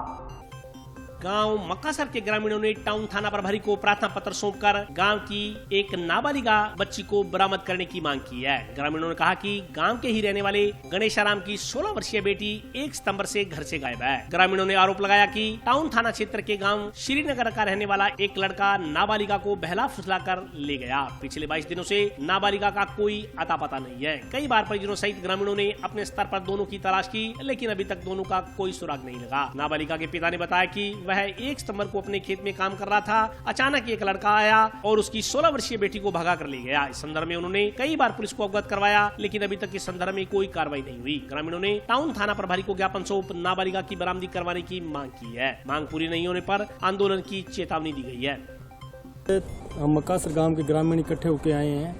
गांव मक्कासर के ग्रामीणों ने टाउन थाना प्रभारी को प्रार्थना पत्र सौंपकर गांव की एक नाबालिगा बच्ची को बरामद करने की मांग की है। ग्रामीणों ने कहा कि गांव के ही रहने वाले गणेशाराम की 16 वर्षीय बेटी 1 सितंबर से घर से गायब है। ग्रामीणों ने आरोप लगाया कि टाउन थाना क्षेत्र के गांव श्रीनगर का रहने वाला एक लड़का नाबालिगा को बहला फुसला कर ले गया। पिछले 22 दिनों से नाबालिगा का कोई अता पता नहीं है। कई बार परिजनों सहित ग्रामीणों ने अपने स्तर पर दोनों की तलाश की, लेकिन अभी तक दोनों का कोई सुराग नहीं लगा। नाबालिगा के पिता ने बताया कि वह 1 सितंबर को अपने खेत में काम कर रहा था। अचानक एक लड़का आया और उसकी 16 वर्षीय बेटी को भगा कर ले गया। इस संदर्भ में उन्होंने कई बार पुलिस को अवगत करवाया, लेकिन अभी तक इस संदर्भ में कोई कार्रवाई नहीं हुई। ग्रामीणों ने टाउन थाना प्रभारी को ज्ञापन सौंप नाबालिगा की बरामदगी करवाने की मांग की है। मांग पूरी नहीं होने पर आंदोलन की चेतावनी दी गई है। हम मक्कासर गांव के ग्रामीण इकट्ठे होके आए हैं।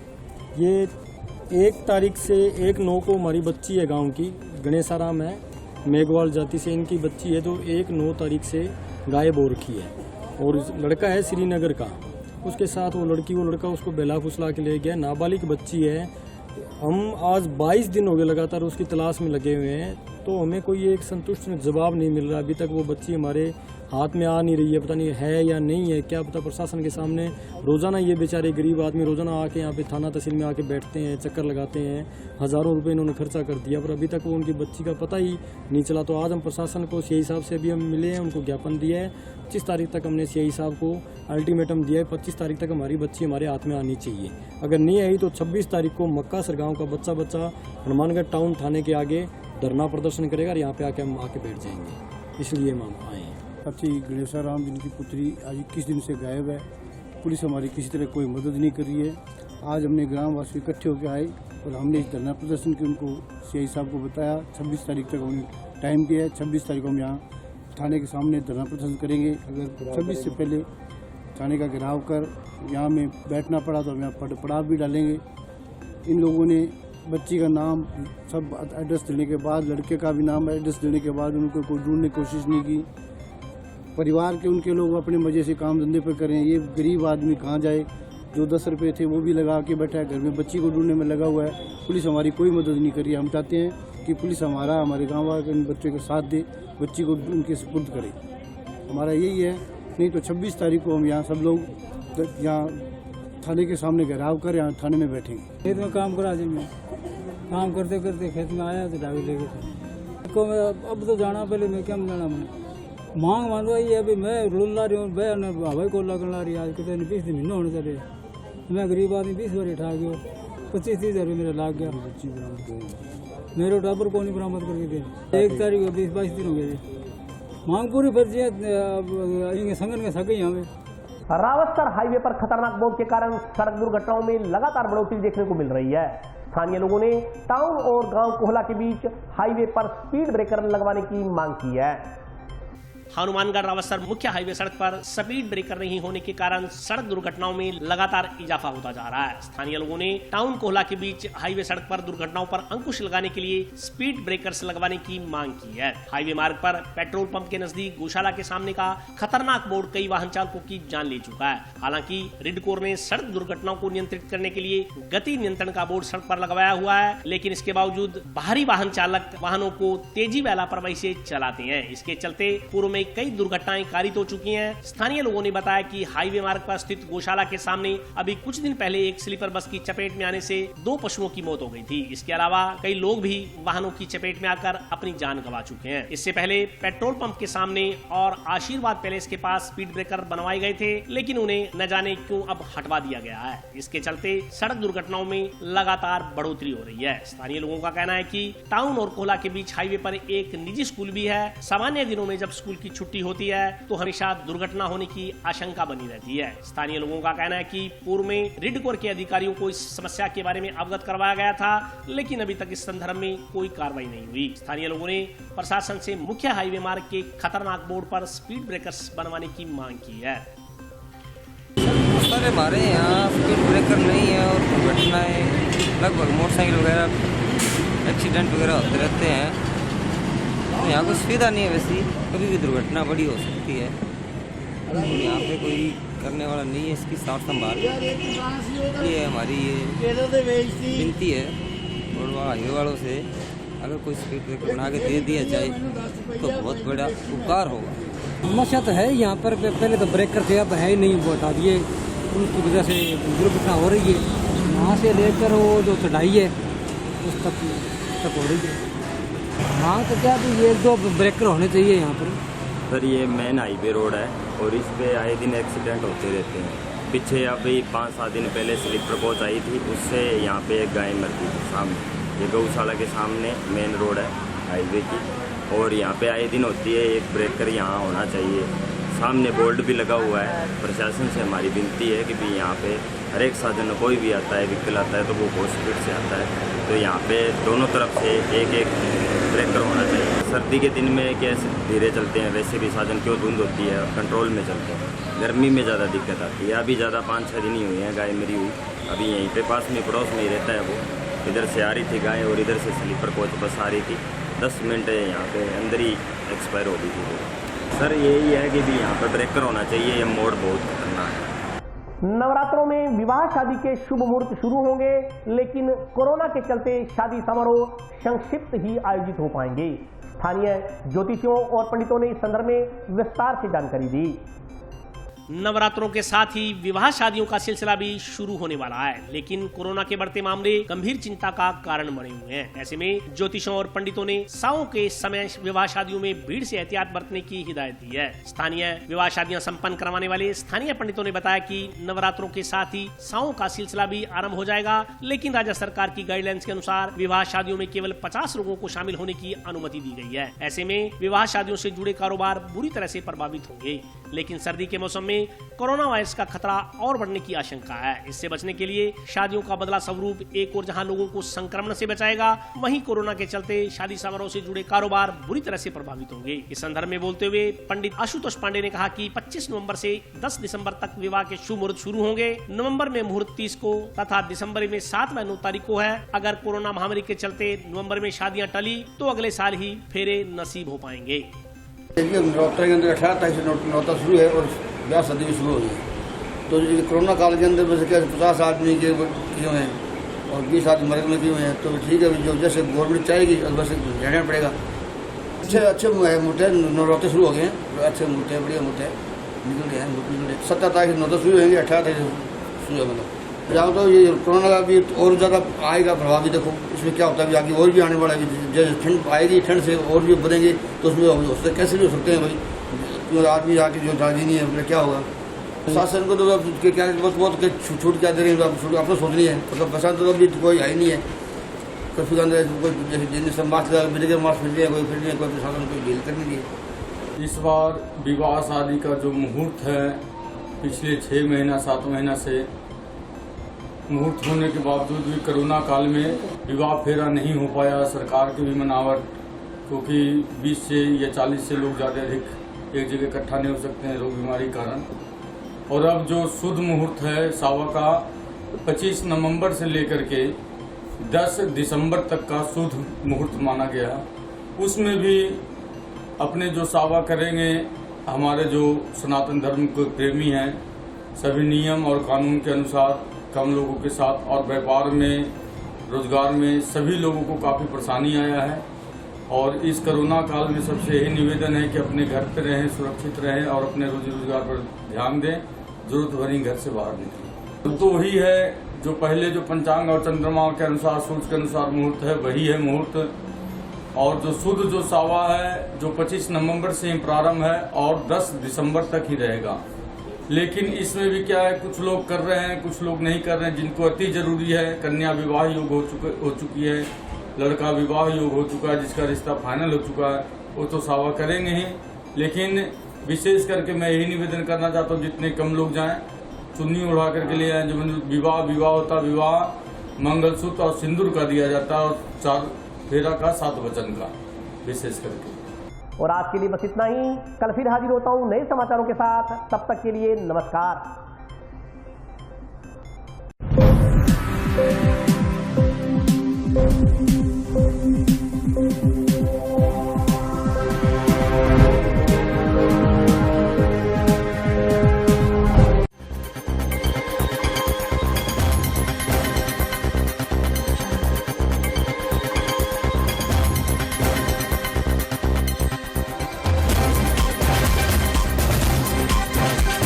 ये 1 तारीख से 1/9 को हमारी बच्ची है, गांव की गणेशाराम है, मेघवाल जाति से इनकी बच्ची है, तो 1/9 तारीख से गायब हो रखी है। और लड़का है श्रीनगर का, उसके साथ वो लड़का उसको बेला फुसला के ले गया। नाबालिग बच्ची है। हम आज 22 दिन हो गए लगातार उसकी तलाश में लगे हुए हैं, तो हमें कोई एक संतुष्ट जवाब नहीं मिल रहा। अभी तक वो बच्ची हमारे हाथ में आ नहीं रही है, पता नहीं है या नहीं है, क्या पता। प्रशासन के सामने रोजाना ये बेचारे गरीब आदमी रोजाना आके यहाँ पे थाना तहसील में आके बैठते हैं, चक्कर लगाते हैं, हजारों रुपए इन्होंने खर्चा कर दिया, पर अभी तक वो उनकी बच्ची का पता ही नहीं चला। तो आज हम प्रशासन को सीआई साहब से अभी हम मिले हैं, उनको ज्ञापन दिया है। 25 तारीख तक हमने सीआई साहब को अल्टीमेटम दिया है, 25 तारीख तक हमारी बच्ची हमारे हाथ में आनी चाहिए। अगर नहीं आई तो 26 तारीख को मक्कासर गाँव का बच्चा हनुमानगढ़ टाउन थाने के आगे धरना प्रदर्शन करेगा और यहाँ पे आके हम आके बैठ जाएंगे। इसलिए हम आए हैं। बच्ची गणेशाराम जिनकी पुत्री आज 21 दिन से गायब है। पुलिस हमारी किसी तरह कोई मदद नहीं कर रही है। आज हमने ग्रामवासी इकट्ठे होकर आए और हमने इस धरना प्रदर्शन की उनको सीआई साहब को बताया। 26 तारीख तक उन्हें टाइम दिया है। 26 तारीख को हम यहाँ थाने के सामने धरना प्रदर्शन करेंगे। अगर 26 से पहले थाने का घेराव कर यहाँ में बैठना पड़ा तो हम यहाँ पड़ाव भी डालेंगे। इन लोगों ने बच्ची का नाम सब एड्रेस देने के बाद, लड़के का भी नाम एड्रेस देने के बाद उनको कोई ढूंढने की कोशिश नहीं की। परिवार के उनके लोग अपने मजे से काम धंधे पर करें। ये गरीब आदमी कहाँ जाए? जो 10 रुपये थे वो भी लगा के बैठा है, घर में बच्ची को ढूंढने में लगा हुआ है। पुलिस हमारी कोई मदद नहीं कर रही है। हम चाहते हैं कि पुलिस हमारे गाँव वाले इन बच्चों के साथ दे, बच्ची को उनके सुपुर्द करे। हमारा यही है। नहीं तो 26 तारीख को हम यहाँ सब लोग यहाँ थाने के सामने घेराव कर यहाँ थाने में बैठेंगे। खेत में काम करा जी मैं काम करते करते खेत में आया तो दावी ले गए को मैं अब तो जाना पहले मैं क्या जाना मैं मांग मानवा ये अभी मैं रुल ला रही हूँ बहन हवाई को लगन ला रही आज कितने 20 दिन महीने होने चले मैं गरीब आदमी 20 बार उठा गया 25-30 हज़ार मेरा लाग गया मेरे टाबर को नहीं बरामद करके दे 1 तारीख को 20-22 दिन हो गए मांग पूरी फर्जी है संगन के सके यहाँ पे। रावतसर हाईवे पर खतरनाक मोड़ के कारण सड़क दुर्घटनाओं में लगातार बढ़ोतरी देखने को मिल रही है। स्थानीय लोगों ने टाउन और गांव कोहला के बीच हाईवे पर स्पीड ब्रेकर लगवाने की मांग की है। हनुमानगढ़ रावतसर मुख्य हाईवे सड़क पर स्पीड ब्रेकर नहीं होने के कारण सड़क दुर्घटनाओं में लगातार इजाफा होता जा रहा है। स्थानीय लोगों ने टाउन कोहला के बीच हाईवे सड़क पर दुर्घटनाओं पर अंकुश लगाने के लिए स्पीड ब्रेकर्स लगवाने की मांग की है। हाईवे मार्ग पर पेट्रोल पंप के नजदीक गौशाला के सामने का खतरनाक मोड़ कई वाहन चालकों की जान ले चुका है। हालांकि रिडकोर ने सड़क दुर्घटनाओं को नियंत्रित करने के लिए गति नियंत्रण का बोर्ड सड़क पर लगवाया हुआ है, लेकिन इसके बावजूद बाहरी वाहन चालक वाहनों को तेजी व लापरवाही से चलाते हैं। इसके चलते पूर्व में कई दुर्घटनाएं कारित हो चुकी हैं। स्थानीय लोगों ने बताया कि हाईवे मार्ग पर स्थित गौशाला के सामने अभी कुछ दिन पहले एक स्लीपर बस की चपेट में आने से 2 पशुओं की मौत हो गई थी। इसके अलावा कई लोग भी वाहनों की चपेट में आकर अपनी जान गंवा चुके हैं। इससे पहले पेट्रोल पंप के सामने और आशीर्वाद पैलेस के पास स्पीड ब्रेकर बनवाए गए थे, लेकिन उन्हें न जाने क्यों अब हटवा दिया गया है। इसके चलते सड़क दुर्घटनाओं में लगातार बढ़ोतरी हो रही है। स्थानीय लोगों का कहना है कि टाउन और कोहला के बीच हाईवे पर एक निजी स्कूल भी है। सामान्य दिनों में जब स्कूल की छुट्टी होती है तो हमेशा दुर्घटना होने की आशंका बनी रहती है। स्थानीय लोगों का कहना है कि पूर्व में रिडकोर के अधिकारियों को इस समस्या के बारे में अवगत करवाया गया था, लेकिन अभी तक इस संदर्भ में कोई कार्रवाई नहीं हुई। स्थानीय लोगों ने प्रशासन से मुख्य हाईवे मार्ग के खतरनाक मोड़ पर स्पीड ब्रेकर्स बनवाने की मांग की है। सर हमारे यहाँ स्पीड ब्रेकर नहीं है और दुर्घटनाएं लगभग मोटरसाइकिल वगैरह एक्सीडेंट वगैरह होते रहते हैं। तो यहाँ कोई सुविधा नहीं है, वैसी कभी भी दुर्घटना बड़ी हो सकती है। तो यहाँ पे कोई करने वाला नहीं है इसकी साफ संभाल। ये हमारी ये विनती है और हाईवे वालों से, अगर कोई स्पीड ब्रेकर बना के दे दिया जाए तो बहुत बड़ा उपकार होगा। समस्या तो है यहाँ पर, पहले तो ब्रेकर थे, अब है ही नहीं, वो हटा दिए, उनकी वजह से दुर्घटना हो रही है। यहाँ से लेकर वो जो चढ़ाई है उस तक हो रही है। हाँ तो क्या भी ये 2 ब्रेकर होने चाहिए यहाँ पर। सर ये मेन हाईवे रोड है और इस पे आए दिन एक्सीडेंट होते रहते हैं। पीछे अभी 5-7 दिन पहले स्लीपर कोच आई थी, उससे यहाँ पे एक गाय मर गई थी सामने। ये गौशाला के सामने मेन रोड है हाईवे की और यहाँ पे आए दिन होती है। एक ब्रेकर यहाँ होना चाहिए। सामने बोर्ड भी लगा हुआ है। प्रशासन से हमारी विनती है कि भी यहाँ पे हर एक साधन कोई भी आता है, व्हीकल आता है तो वो बहुत स्पीड से आता है, तो यहाँ पे दोनों तरफ से एक ब्रेकर होना चाहिए। सर्दी के दिन में कैसे धीरे चलते हैं, वैसे भी साधन क्यों धुंध होती है, कंट्रोल में चलते हैं। गर्मी में ज़्यादा दिक्कत आती है। अभी ज़्यादा 5-6 दिन ही हुए हैं गाय मरी हुई। अभी यहीं पे पास में पड़ोस में ही रहता है वो। इधर से आ रही थी गाय और इधर से स्लीपर कोच बस आ रही थी। 10 मिनट यहाँ पे अंदर ही एक्सपायर हो गई थी। सर यही है कि भी यहाँ पर ब्रेकर होना चाहिए। ये मोड़ बहुत खतरनाक है। नवरात्रों में विवाह शादी के शुभ मुहूर्त शुरू होंगे, लेकिन कोरोना के चलते शादी समारोह संक्षिप्त ही आयोजित हो पाएंगे। स्थानीय ज्योतिषियों और पंडितों ने इस संदर्भ में विस्तार से जानकारी दी। नवरात्रों के साथ ही विवाह शादियों का सिलसिला भी शुरू होने वाला है, लेकिन कोरोना के बढ़ते मामले गंभीर चिंता का कारण बने हुए हैं। ऐसे में ज्योतिषों और पंडितों ने सावों के समय विवाह शादियों में भीड़ से एहतियात बरतने की हिदायत दी है। स्थानीय विवाह शादियां संपन्न करवाने वाले स्थानीय पंडितों ने बताया कि नवरात्रों के साथ ही सावों का सिलसिला भी आरम्भ हो जाएगा, लेकिन राज्य सरकार की गाइडलाइंस के अनुसार विवाह शादियों में केवल 50 लोगों को शामिल होने की अनुमति दी गई है। ऐसे में विवाह शादियों से जुड़े कारोबार बुरी तरह से प्रभावित होंगे, लेकिन सर्दी के मौसम में कोरोना वायरस का खतरा और बढ़ने की आशंका है। इससे बचने के लिए शादियों का बदला स्वरूप एक और जहां लोगों को संक्रमण से बचाएगा, वहीं कोरोना के चलते शादी समारोह से जुड़े कारोबार बुरी तरह से प्रभावित होंगे। इस संदर्भ में बोलते हुए पंडित आशुतोष पांडे ने कहा कि 25 नवंबर से 10 दिसंबर तक विवाह के शुभ मुहूर्त शुरू होंगे। नवंबर में मुहूर्त 30 को तथा दिसंबर में 7 व 9 तारीख को है। अगर कोरोना महामारी के चलते नवंबर में शादियां टली तो अगले साल ही फेरे नसीब हो पाएंगे। नवरात्र के अंदर 18 तारीख से नवरात्र शुरू है और ब्याह शादी भी शुरू हो गई है। तो कोरोना काल के अंदर वैसे क्या 50 आदमी के किए हुए हैं और 20 आदमी मरे में किए हुए हैं, तो ठीक है, जो जैसे गवर्नमेंट चाहेगी वैसे रहना पड़ेगा। अच्छे मुहूर्त नवरात्र शुरू हो गए हैं, अच्छे मुहूर्त है, बढ़िया मुहूर्त है, निकल गए हैं। 17 तारीख नवरात्र शुरू होंगे, 18 तारीख शुरू है, मतलब यहाँ तो ये कोरोना का भी और ज़्यादा आएगा प्रभाव भी। देखो इसमें क्या होता है, आगे और भी आने वाला है। जैसे ठंड आएगी, ठंड से और भी बढ़ेंगे तो उसमें कैसे भी हो सकते हैं भाई, तो आदमी आके जो राजी नहीं है मतलब क्या होगा। शासन को तो क्या बहुत छूट क्या दे रहे हैं, अपना सोचनी है। मतलब बरसात तो अभी कोई है ही नहीं है। कर्फ्यू के अंदर कोई जैसे जिनसे मास्क मिलेगा, मास्क फिर लिया, कोई फिर लिया, कोई प्रशासन कोई डील करने की। इस बार विवाह शादी का जो मुहूर्त है, पिछले 6 महीना 7 महीना से मुहूर्त होने के बावजूद भी कोरोना काल में विवाह फेरा नहीं हो पाया। सरकार की भी मनावट, क्योंकि 20 से या 40 से लोग ज़्यादा अधिक एक जगह इकट्ठा नहीं हो सकते हैं रोग बीमारी के कारण। और अब जो शुद्ध मुहूर्त है सावा का 25 नवंबर से लेकर के 10 दिसंबर तक का शुद्ध मुहूर्त माना गया। उसमें भी अपने जो सावा करेंगे, हमारे जो सनातन धर्म के प्रेमी हैं, सभी नियम और कानून के अनुसार कम लोगों के साथ, और व्यापार में, रोजगार में सभी लोगों को काफ़ी परेशानी आया है। और इस कोरोना काल में सबसे यही निवेदन है कि अपने घर पर रहें, सुरक्षित रहें और अपने रोजी रोजगार पर ध्यान दें, जरूरत भरी घर से बाहर निकलें। तो वही है जो पहले जो पंचांग और चंद्रमा के अनुसार, सूर्य के अनुसार मुहूर्त है, वही है मुहूर्त। और जो शुद्ध जो सावा है जो 25 नवंबर से ही प्रारंभ है और 10 दिसंबर तक ही रहेगा। लेकिन इसमें भी क्या है, कुछ लोग कर रहे हैं, कुछ लोग नहीं कर रहे हैं। जिनको अति जरूरी है, कन्या विवाह योग हो चुकी है, लड़का विवाह योग हो चुका है, जिसका रिश्ता फाइनल हो चुका है, वो तो सावा करेंगे ही। लेकिन विशेष करके मैं यही निवेदन करना चाहता हूँ, जितने कम लोग जाएं, चुन्नी उड़ा करके ले आए। जो विवाह होता, विवाह मंगलसूत्र और सिंदूर का दिया जाता है, और 4 फेरा का 7 वचन का विशेष करके। और आज के लिए बस इतना ही। कल फिर हाजिर होता हूं नए समाचारों के साथ। तब तक के लिए नमस्कार।